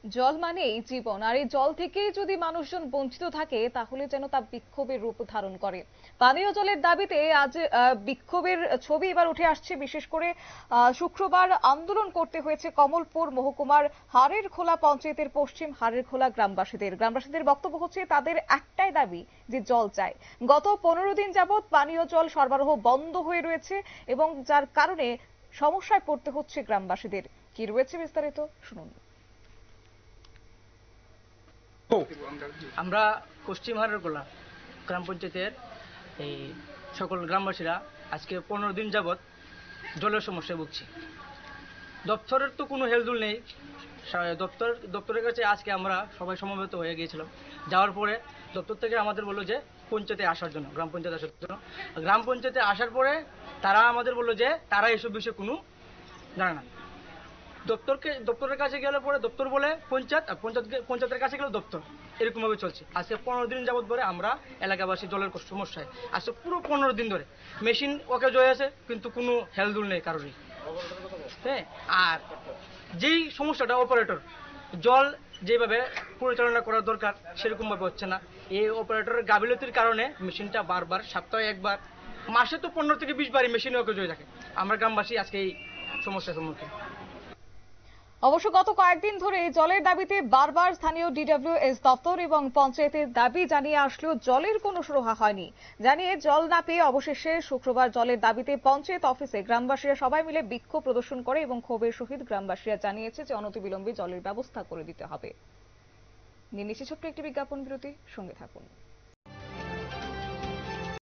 জল মানেই জীবন, আর এই জল থেকেই যদি মানুষজন বঞ্চিত থাকে তাহলে যেন তা বিক্ষোভের রূপ ধারণ করে। পানীয় জলের দাবিতে আজ বিক্ষোভের ছবি এবার উঠে আসছে। বিশেষ করে শুক্রবার আন্দোলন করতে হয়েছে কমলপুর মহকুমার হাড়ের খোলা পঞ্চায়েতের পশ্চিম হাড়ের খোলা গ্রামবাসীদের বক্তব্য হচ্ছে তাদের একটাই দাবি যে জল চাই। গত 15 দিন যাবৎ পানীয় জল সরবরাহ বন্ধ হয়ে রয়েছে এবং যার কারণে সমস্যায় পড়তে হচ্ছে গ্রামবাসীদের। কি রয়েছে বিস্তারিত শুনুন। আমরা পশ্চিম হাড়েরখোলা গ্রাম পঞ্চায়েতের এই সকল গ্রামবাসীরা আজকে 15 দিন যাবৎ জলের সমস্যায় ভুগছি। দপ্তরের তো কোনো হেলদুল নেই। দপ্তরের কাছে আজকে আমরা সবাই সমবেত হয়ে গিয়েছিলাম। যাওয়ার পরে দপ্তর থেকে আমাদের বললো যে পঞ্চায়েতে আসার জন্য, গ্রাম পঞ্চায়েতে আসার জন্য। গ্রাম পঞ্চায়েতে আসার পরে তারা আমাদের বললো যে তারা এসব বিষয়ে কোনো জানে না। দপ্তরের কাছে গেলে পরে দপ্তর বলে পঞ্চায়েত, আর পঞ্চায়েতের কাছে গেলে দপ্তর, এরকম ভাবে চলছে। আজকে 15 দিন যাবত ধরে আমরা এলাকাবাসী জলের সমস্যায় আজকে পুরো 15 দিন ধরে মেশিন ওকে জয় আছে, কিন্তু কোনো হেলদুল নেই কারোরই। হ্যাঁ, আর যেই সমস্যাটা অপারেটর জল যেভাবে পরিচালনা করা দরকার সেরকম ভাবে হচ্ছে না। এই অপারেটরের গাফিলতির কারণে মেশিনটা বারবার, সপ্তাহে একবার, মাসে তো 15 থেকে 20 বারই মেশিনে ওকে জয় থাকে। আমরা গ্রামবাসী আজকে এই সমস্যার সম্মুখীন। অবশ্য গত কয়েকদিন ধরে জলের দাবিতে বারবার স্থানীয় ডিডব্লিউএস দপ্তর এবং পঞ্চায়েতের দাবি জানিয়ে আসলেও জলের কোনো সুরাহা হয়নি। জানিয়ে জল না পেয়ে অবশেষে শুক্রবার জলের দাবিতে পঞ্চায়েত অফিসে গ্রামবাসীরা সবাই মিলে বিক্ষোভ প্রদর্শন করে এবং ক্ষোভের সহিত গ্রামবাসীরা জানিয়েছে যে অনতিবিলম্বে জলের ব্যবস্থা করে দিতে হবে। নিয়ে নিচ্ছে ছোট্ট একটি বিজ্ঞাপন বিরতি, সঙ্গে থাকুন।